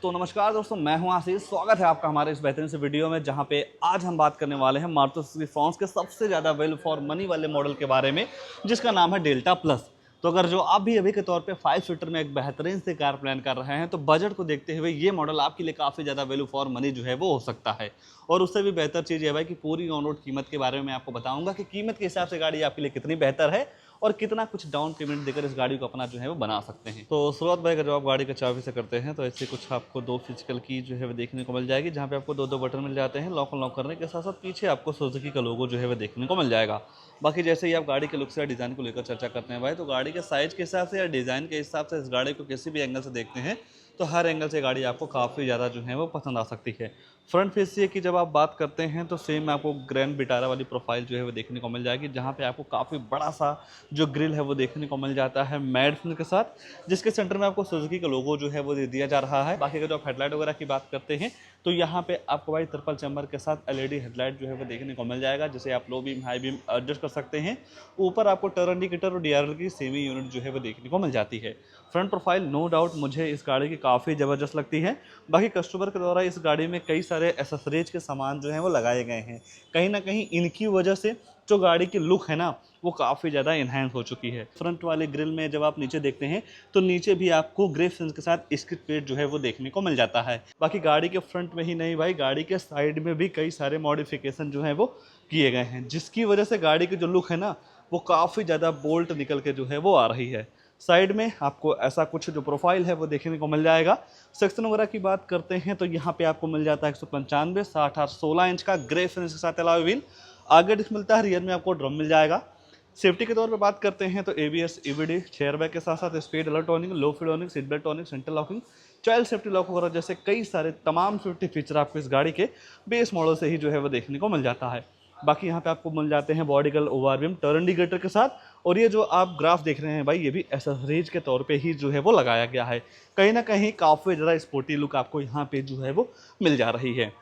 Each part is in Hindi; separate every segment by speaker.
Speaker 1: तो नमस्कार दोस्तों, मैं हूं आशीष। स्वागत है आपका हमारे इस बेहतरीन से वीडियो में, जहां पे आज हम बात करने वाले हैं मारुति सुजुकी फ्रॉन्स के सबसे ज़्यादा वैल्यू फॉर मनी वाले मॉडल के बारे में, जिसका नाम है डेल्टा प्लस। तो अगर जो आप भी अभी के तौर पे 5 सीटर में एक बेहतरीन से कार प्लान कर रहे हैं, तो बजट को देखते हुए ये मॉडल आपके लिए काफ़ी ज़्यादा वैल्यू फॉर मनी जो है वो हो सकता है। और उससे भी बेहतर चीज़ ये है कि पूरी ऑन रोड कीमत के बारे में मैं आपको बताऊंगा कि कीमत के हिसाब से गाड़ी आपके लिए कितनी बेहतर है और कितना कुछ डाउन पेमेंट देकर इस गाड़ी को अपना जो है वो बना सकते हैं। तो शुरुआत भाई अगर जो आप गाड़ी का चाबी से करते हैं तो ऐसे कुछ आपको 2 फिजिकल की जो है वो देखने को मिल जाएगी, जहाँ पे आपको 2 बटन मिल जाते हैं लॉक अनलॉक करने के साथ साथ पीछे आपको सुजुकी का लोगो जो है वो देखने को मिल जाएगा। बाकी जैसे ही आप गाड़ी के लुक से या डिज़ाइन को लेकर चर्चा करते हैं भाई, तो गाड़ी के साइज़ के हिसाब से या डिज़ाइन के हिसाब से इस गाड़ी को किसी भी एंगल से देखते हैं तो हर एंगल से गाड़ी आपको काफ़ी ज़्यादा जो है वो पसंद आ सकती है। फ्रंट फेसिए की जब आप बात करते हैं तो सेम आपको ग्रैंड विटारा वाली प्रोफाइल जो है वो देखने को मिल जाएगी, जहाँ पे आपको काफ़ी बड़ा सा जो ग्रिल है वो देखने को मिल जाता है मैट फिल के साथ, जिसके सेंटर में आपको सुजुकी का लोगो जो है वो दे दिया जा रहा है। बाकी अगर जो आप हेडलाइट वगैरह की बात करते हैं तो यहाँ पे आपको भाई ट्रिपल चैम्बर के साथ एलईडी हेडलाइट जो है वो देखने को मिल जाएगा, जिसे आप low beam high beam adjust कर सकते हैं। ऊपर आपको टर्न इंडिकेटर और डीआरएल की सेमी यूनिट जो है वो देखने को मिल जाती है। फ्रंट प्रोफाइल नो डाउट मुझे इस गाड़ी की काफ़ी ज़बरदस्त लगती है। बाकी कस्टमर के द्वारा इस गाड़ी में कई सारे एसेसरीज के सामान जो हैं वो लगाए गए हैं। कहीं ना कहीं इनकी वजह से जो गाड़ी की लुक है ना वो काफ़ी ज़्यादा इन्हेंस हो चुकी है। फ्रंट वाले ग्रिल में जब आप नीचे देखते हैं तो नीचे भी आपको ग्रे फिनिश के साथ स्किड प्लेट जो है वो देखने को मिल जाता है। बाकी गाड़ी के फ्रंट में ही नहीं भाई, गाड़ी के साइड में भी कई सारे मॉडिफिकेशन जो है वो किए गए हैं, जिसकी वजह से गाड़ी की जो लुक है ना वो काफ़ी ज़्यादा बोल्ट निकल के जो है वो आ रही है। साइड में आपको ऐसा कुछ जो प्रोफाइल है वो देखने को मिल जाएगा। सेक्शन वगैरह की बात करते हैं तो यहाँ पे आपको मिल जाता है 195 60 और 16 इंच का ग्रे फिनिश के साथ अलॉय व्हील। आगे डिस्क मिलता है, रियर में आपको ड्रम मिल जाएगा। सेफ्टी के तौर पे बात करते हैं तो एबीएस ईवीडी चेयर बैग के साथ साथ स्पीड अलर्ट टोनिंग, लो फीड टोनिंग, सीट बेल्ट टोनिंग, centre locking, child safety lock वगैरह जैसे कई सारे तमाम सेफ्टी फीचर आपको इस गाड़ी के बेस मॉडल से ही जो है वो देखने को मिल जाता है। बाकी यहाँ पे आपको मिल जाते हैं बॉडी कलर ओवरव्हीम टर्न इंडिकेटर के साथ, और ये जो आप ग्राफ देख रहे हैं भाई ये भी एसेसरीज के तौर पे ही जो है वो लगाया गया है। कहीं ना कहीं काफ़ी ज़्यादा स्पोर्टी लुक आपको यहाँ पे जो है वो मिल जा रही है।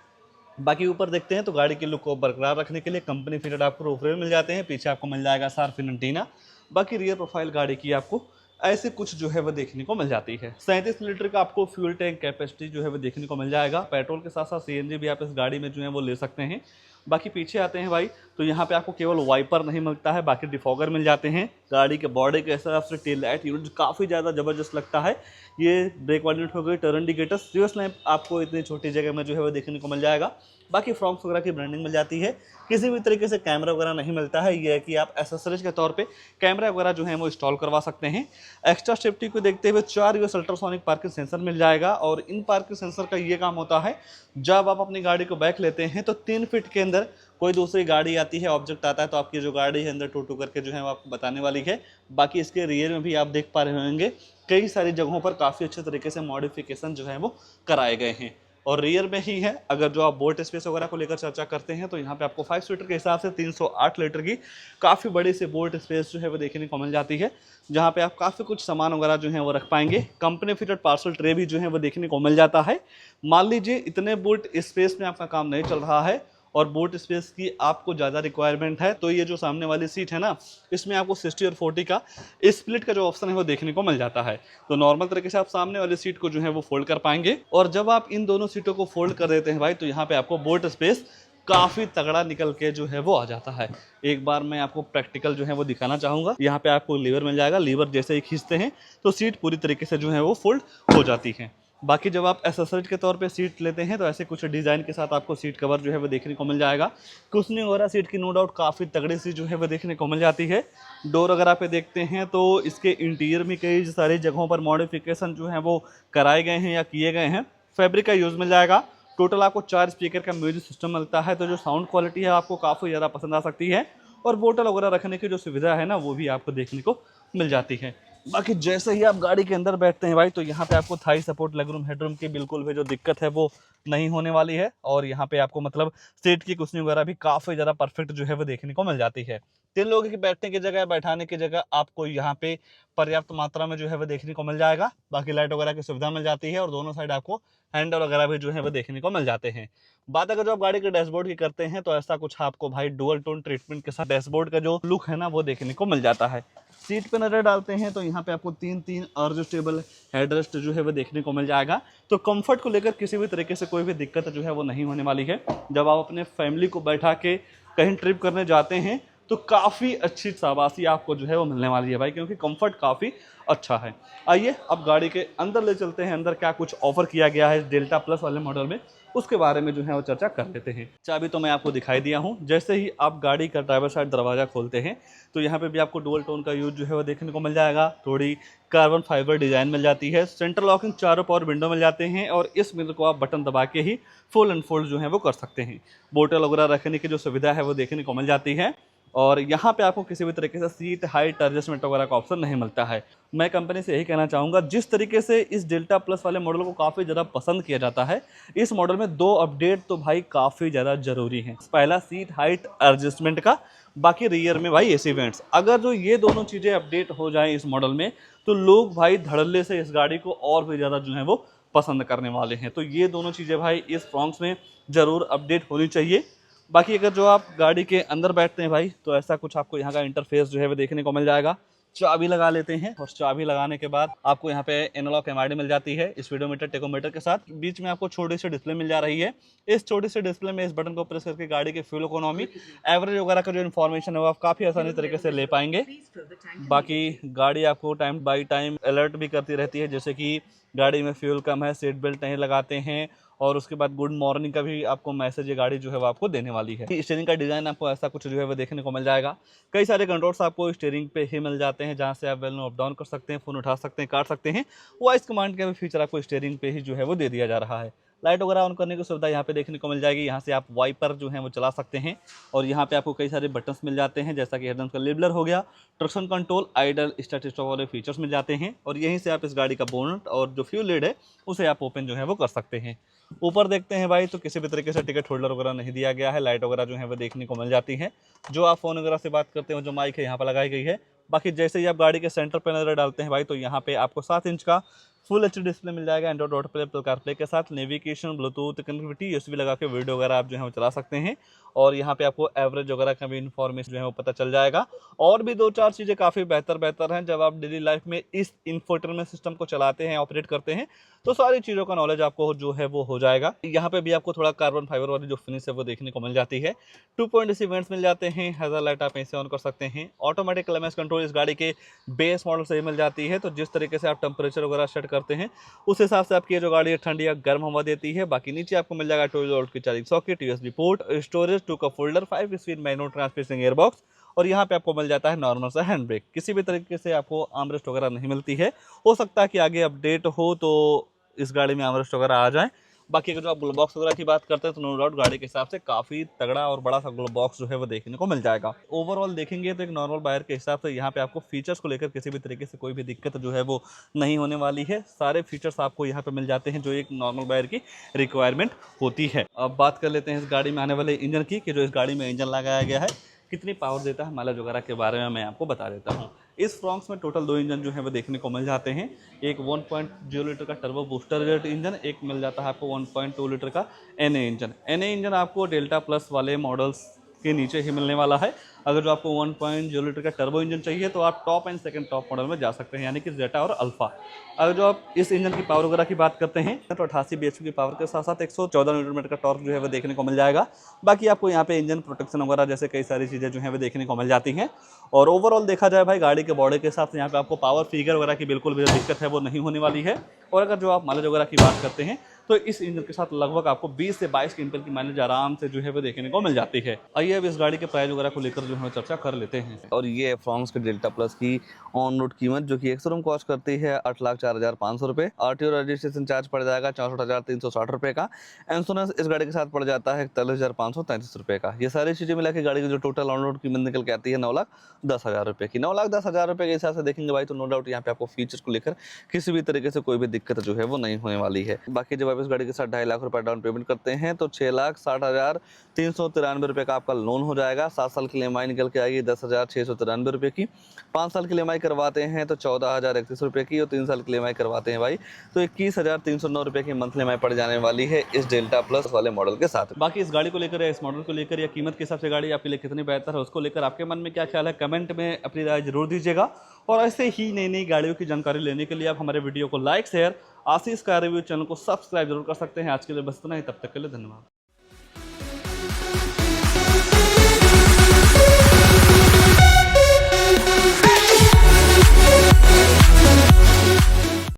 Speaker 1: बाकी ऊपर देखते हैं तो गाड़ी के लुक को बरकरार रखने के लिए कंपनी फिटेड आपको रूफ रेल मिल जाते हैं। पीछे आपको मिल जाएगा शार्प एंटीना। बाकी रियर प्रोफाइल गाड़ी की आपको ऐसे कुछ जो है वो देखने को मिल जाती है। 37 लीटर का आपको फ्यूल टैंक कैपेसिटी जो है वो देखने को मिल जाएगा। पेट्रोल के साथ साथ सीएनजी भी आप इस गाड़ी में जो है वो ले सकते हैं। बाकी पीछे आते हैं भाई तो यहाँ पे आपको केवल वाइपर नहीं मिलता है, बाकी डिफॉगर मिल जाते हैं। गाड़ी के बॉडी के हिसाब से टेल लाइट यूनिट काफ़ी ज़्यादा ज़बरदस्त लगता है। ये ब्रेक वाली यूनिट हो गई, टर्न इंडिकेटर्स, रिवर्स लैंप आपको इतनी छोटी जगह में जो है वो देखने को मिल जाएगा। बाकी फ्रॉक्स वगैरह की ब्रांडिंग मिल जाती है। किसी भी तरीके से कैमरा वगैरह नहीं मिलता है, ये है कि आप एसेसरीज के तौर पे कैमरा वगैरह जो है वो इंस्टॉल करवा सकते हैं। एक्स्ट्रा सेफ्टी को देखते हुए 4 यूएस अल्ट्रासोनिक पार्किंग सेंसर मिल जाएगा, और इन पार्किंग सेंसर का ये काम होता है जब आप अपनी गाड़ी को बैक लेते हैं तो 3 फीट के अंदर कोई दूसरी गाड़ी आती है, ऑब्जेक्ट आता है, तो आपकी जो गाड़ी है अंदर टू टू करके जो है वो आपको बताने वाली है। बाकी इसके रियर में भी आप देख पा रहे होंगे कई सारी जगहों पर काफ़ी अच्छे तरीके से मॉडिफिकेशन जो है वो कराए गए हैं। और रियर में ही है, अगर जो आप बोल्ट स्पेस वगैरह को लेकर चर्चा करते हैं तो यहाँ पे आपको 5 सीटर के हिसाब से 308 लीटर की काफ़ी बड़ी सी बोल्ट स्पेस जो है वो देखने को मिल जाती है, जहाँ पे आप काफ़ी कुछ सामान वगैरह जो है वो रख पाएंगे। कंपनी फिटेड पार्सल ट्रे भी जो है वो देखने को मिल जाता है। मान लीजिए इतने बोल्ट स्पेस में आपका काम नहीं चल रहा है और बोट स्पेस की आपको ज़्यादा रिक्वायरमेंट है, तो ये जो सामने वाली सीट है ना इसमें आपको 60 और 40 का स्प्लिट का जो ऑप्शन है वो देखने को मिल जाता है। तो नॉर्मल तरीके से आप सामने वाली सीट को जो है वो फोल्ड कर पाएंगे, और जब आप इन दोनों सीटों को फोल्ड कर देते हैं भाई तो यहाँ पे आपको बोट स्पेस काफ़ी तगड़ा निकल के जो है वो आ जाता है। एक बार मैं आपको प्रैक्टिकल जो है वो दिखाना चाहूँगा। यहाँ पे आपको लीवर मिल जाएगा, लीवर जैसे ही खींचते हैं तो सीट पूरी तरीके से जो है वो फोल्ड हो जाती है। बाकी जब आप एसेसरीज के तौर पे सीट लेते हैं तो ऐसे कुछ डिज़ाइन के साथ आपको सीट कवर जो है वो देखने को मिल जाएगा। कुशनिंग वगैरह सीट की नो डाउट काफ़ी तगड़ी सी जो है वो देखने को मिल जाती है। डोर वगैरह पे देखते हैं तो इसके इंटीरियर में कई सारी जगहों पर मॉडिफिकेशन जो है वो कराए गए हैं या किए गए हैं। फैब्रिक का यूज़ मिल जाएगा। टोटल आपको 4 स्पीकर का म्यूजिक सिस्टम मिलता है, तो जो साउंड क्वालिटी है आपको काफ़ी ज़्यादा पसंद आ सकती है। और बोतल वगैरह रखने की जो सुविधा है ना वो भी आपको देखने को मिल जाती है। बाकी जैसे ही आप गाड़ी के अंदर बैठते हैं भाई तो यहाँ पे आपको थाई सपोर्ट, लेगरूम, हेडरूम की बिल्कुल भी जो दिक्कत है वो नहीं होने वाली है। और यहाँ पे आपको मतलब सीट की कुशनिंग वगैरह भी काफ़ी ज़्यादा परफेक्ट जो है वो देखने को मिल जाती है। 3 लोगों की बैठने की जगह, बैठाने की जगह आपको यहाँ पे पर्याप्त मात्रा में जो है वो देखने को मिल जाएगा। बाकी लाइट वगैरह की सुविधा मिल जाती है, और दोनों साइड आपको हैंडल वगैरह भी जो है वो देखने को मिल जाते हैं। बात अगर जो आप गाड़ी के डैशबोर्ड की करते हैं तो ऐसा कुछ आपको भाई डुअल टोन ट्रीटमेंट के साथ डैशबोर्ड का जो लुक है ना वो देखने को मिल जाता है। सीट पे नज़र डालते हैं तो यहाँ पे आपको तीन एडजस्टेबल हेडरेस्ट जो है वो देखने को मिल जाएगा। तो कंफर्ट को लेकर किसी भी तरीके से कोई भी दिक्कत जो है वो नहीं होने वाली है। जब आप अपने फैमिली को बैठा के कहीं ट्रिप करने जाते हैं तो काफ़ी अच्छी शाबाशी आपको जो है वो मिलने वाली है भाई, क्योंकि कंफर्ट काफ़ी अच्छा है। आइए अब गाड़ी के अंदर ले चलते हैं, अंदर क्या कुछ ऑफर किया गया है डेल्टा प्लस वाले मॉडल में उसके बारे में जो है वो चर्चा कर लेते हैं। चाबी तो मैं आपको दिखाई दिया हूँ। जैसे ही आप गाड़ी का ड्राइवर साइड दरवाज़ा खोलते हैं तो यहाँ पे भी आपको डुअल टोन का यूज जो है वो देखने को मिल जाएगा। थोड़ी कार्बन फाइबर डिज़ाइन मिल जाती है। सेंट्रल लॉकिंग चारों पावर विंडो मिल जाते हैं और इस मिरर को आप बटन दबा के ही फोल्ड एंड फोल्ड जो है वो कर सकते हैं। बोतल वगैरह रखने की जो सुविधा है वो देखने को मिल जाती है। और यहाँ पे आपको किसी भी तरीके से सीट हाइट एडजस्टमेंट वगैरह का ऑप्शन नहीं मिलता है। मैं कंपनी से यही कहना चाहूँगा, जिस तरीके से इस डेल्टा प्लस वाले मॉडल को काफ़ी ज़्यादा पसंद किया जाता है, इस मॉडल में 2 अपडेट तो भाई काफ़ी ज़्यादा ज़रूरी हैं। पहला सीट हाइट एडजस्टमेंट का, बाकी रियर में भाई एसी वेंट्स। अगर जो ये दोनों चीज़ें अपडेट हो जाएँ इस मॉडल में तो लोग भाई धड़ल्ले से इस गाड़ी को और भी ज़्यादा जो है वो पसंद करने वाले हैं। तो ये दोनों चीज़ें भाई इस फ्रॉन्क्स में ज़रूर अपडेट होनी चाहिए। बाकी अगर जो आप गाड़ी के अंदर बैठते हैं भाई तो ऐसा कुछ आपको यहाँ का इंटरफेस जो है वो देखने को मिल जाएगा। चाबी लगा लेते हैं और चाबी लगाने के बाद आपको यहाँ पे एनालॉग एमआरडी मिल जाती है स्पीडोमीटर टेकोमीटर के साथ। बीच में आपको छोटी सी डिस्प्ले मिल जा रही है। इस छोटी सी डिस्प्ले में इस बटन को प्रेस करके गाड़ी के फ्यूल इकोनॉमी, एवरेज वगैरह का जो इन्फॉर्मेशन है वो आप काफ़ी आसानी तरीके से ले पाएंगे। बाकी गाड़ी आपको टाइम बाई टाइम अलर्ट भी करती रहती है, जैसे कि गाड़ी में फ्यूल कम है, सीट बेल्ट नहीं लगाते हैं, और उसके बाद गुड मॉर्निंग का भी आपको मैसेज ये गाड़ी जो है वो आपको देने वाली है। स्टीयरिंग का डिज़ाइन आपको ऐसा कुछ जो है वो देखने को मिल जाएगा। कई सारे कंट्रोल्स आपको स्टीयरिंग पे ही मिल जाते हैं, जहाँ से आप वेल्यू अप डाउन कर सकते हैं, फ़ोन उठा सकते हैं, काट सकते हैं। वॉइस कमांड का भी फीचर आपको स्टीयरिंग पे ही जो है वो दे दिया जा रहा है। लाइट वगैरह ऑन करने की सुविधा यहाँ पे देखने को मिल जाएगी। यहाँ से आप वाइपर जो है वो चला सकते हैं और यहाँ पे आपको कई सारे बटन्स मिल जाते हैं, जैसा कि हेडलाइट का लेबलर हो गया, traction control, idle, start stop वाले फीचर्स मिल जाते हैं। और यहीं से आप इस गाड़ी का बोनट और जो फ्यूल लिड है उसे आप ओपन जो है वो कर सकते हैं। ऊपर देखते हैं भाई तो किसी भी तरीके से टिकट होल्डर वगैरह नहीं दिया गया है। लाइट वगैरह जो है वो देखने को मिल जाती है। जो आप फ़ोन वगैरह से बात करते हो, जो माइक है यहाँ पर लगाई गई है। बाकी जैसे ही आप गाड़ी के सेंटर पर नजर डालते हैं भाई तो यहाँ पे आपको 7 इंच का फुल एचडी डिस्प्ले मिल जाएगा Android auto play, Apple CarPlay के साथ। नेविगेशन, ब्लूटूथ कनेक्टिविटी, यूएसबी लगा के वीडियो वगैरह आप जो है वो चला सकते हैं। और यहाँ पे आपको एवरेज वगैरह का भी इन्फॉर्मेशन जो है वो पता चल जाएगा। और भी 2-4 चीज़ें काफ़ी बेहतर हैं। जब आप डेली लाइफ में इस इंफोटेनमेंट सिस्टम को चलाते हैं, ऑपरेट करते हैं, तो सारी चीज़ों का नॉलेज आपको जो है वो हो जाएगा। यहाँ पे भी आपको थोड़ा कार्बन फाइबर वाली जो फिनिश है वो देखने को मिल जाती है। 2.AC वेंट्स मिल जाते हैं। हैज़र लाइट आप ऐसे ऑन कर सकते हैं। ऑटोमेटिक क्लाइमेक्स कंट्रोल इस गाड़ी के बेस मॉडल से ही मिल जाती है। तो जिस तरीके से आप टेम्परेचर वगैरह सेट करते हैं उस हिसाब से आपकी जो गाड़ी है ठंडी या गर्म हवा देती है। बाकी नीचे आपको मिल जाएगा 12 वोल्ट की charging socket, USB port, storage, 2 cup holder, 5 speed manual transmission gearbox. और यहाँ पे आपको मिल जाता है नॉर्मल सा हैंड ब्रेक। किसी भी तरीके से आपको आर्मरेस्ट वगैरह नहीं मिलती है। हो सकता है कि आगे अपडेट हो तो इस गाड़ी में आर्मरेस्ट वगैरह आ जाए। बाकी अगर जो आप ग्लो बॉक्स वगैरह की बात करते हैं तो नो डाउट गाड़ी के हिसाब से काफ़ी तगड़ा और बड़ा सा ग्लो बॉक्स जो है वो देखने को मिल जाएगा। ओवरऑल देखेंगे तो एक नॉर्मल बायर के हिसाब से यहाँ पे आपको फीचर्स को लेकर किसी भी तरीके से कोई भी दिक्कत जो है वो नहीं होने वाली है। सारे फीचर्स आपको यहाँ पे मिल जाते हैं जो एक नॉर्मल बायर की रिक्वायरमेंट होती है। अब बात कर लेते हैं इस गाड़ी में आने वाले इंजन की, कि जो इस गाड़ी में इंजन लगाया गया है कितनी पावर देता है, माइलेज वगैरह के बारे में मैं आपको बता देता हूँ। इस फ्रॉन्क्स में टोटल 2 इंजन जो है वो देखने को मिल जाते हैं। एक 1.0 लीटर का टर्बो बूस्टर जेट इंजन, एक मिल जाता है आपको 1.2 लीटर का एनए इंजन। एनए इंजन आपको डेल्टा प्लस वाले मॉडल्स के नीचे ही मिलने वाला है। अगर जो आपको 1.0 लीटर का टर्बो इंजन चाहिए तो आप top and second top model में जा सकते हैं, यानी कि जेटा और अल्फा। अगर जो आप इस इंजन की पावर वगैरह की बात करते हैं तो 88 bhp की पावर के साथ साथ 114 न्यूटन मीटर का टॉर्क जो है वो देखने को मिल जाएगा। बाकी आपको यहाँ पे इंजन प्रोटेक्शन वगैरह जैसे कई सारी चीज़ें जो है वो देखने को मिल जाती हैं। और ओवरऑल देखा जाए भाई गाड़ी के बॉडी के हिसाब से यहाँ पे आपको पावर फिगर वगैरह की बिल्कुल भी दिक्कत है वो नहीं होने वाली है। और अगर जो आप माइलेज वगैरह की बात करते हैं तो इस इंजन के साथ लगभग आपको 20 से 22 क्विंटल की माइलेज आराम से जो है वो देखने को मिल जाती है। आइए अब इस गाड़ी के प्राइस वगैरह को लेकर जो है चर्चा कर लेते हैं। और ये फ्रॉन्क्स के डेल्टा प्लस की ऑन रोड कीमत जो कि एक्स-शोरूम कॉस्ट करती है 8,04,500 रुपये। आरटीओ रजिस्ट्रेशन चार्ज पड़ जाएगा 64,360 रुपये का। इंश्योरेंस इस गाड़ी के साथ पड़ जाता है 41,533 रुपये का। ये सारी चीज़ें मिला के गाड़ी की जो टोटल ऑन रोड कीमत निकल के आती है 9,10,000 रुपये की। 9,10,000 रुपये के हिसाब से देखेंगे भाई तो नो डाउट यहाँ पे आपको फीचर्स को लेकर किसी भी तरीके से कोई भी दिक्कत जो है वो नहीं होने वाली है। बाकी जब आप इस गाड़ी के साथ 2.5 लाख रुपए डाउन पेमेंट करते हैं तो 6,60,393 रुपये का आपका लोन हो जाएगा। 7 साल की EMI निकल के आएगी 10,693 रुपये की। 5 साल की EMI करवाते हैं तो 14,031 रुपये की। और 3 साल की EMI करवाते हैं भाई तो 21,309 रुपये की मंथली EMI पड़ जाने वाली है इस डेल्टा प्लस वाले मॉडल के साथ। बाकी इस गाड़ी को लेकर या इस मॉडल को लेकर या कीमत के हिसाब से गाड़ी आपके लिए कितनी बेहतर है उसको लेकर आपके मन में क्या ख्याल है, कमेंट में अपनी राय जरूर दीजिएगा। और ऐसे ही नई नई गाड़ियों की जानकारी लेने के लिए आप हमारे वीडियो को लाइक शेयर आशीष कार रिव्यू चैनल को सब्सक्राइब जरूर कर सकते हैं। आज के लिए बस इतना ही, तब तक के लिए धन्यवाद।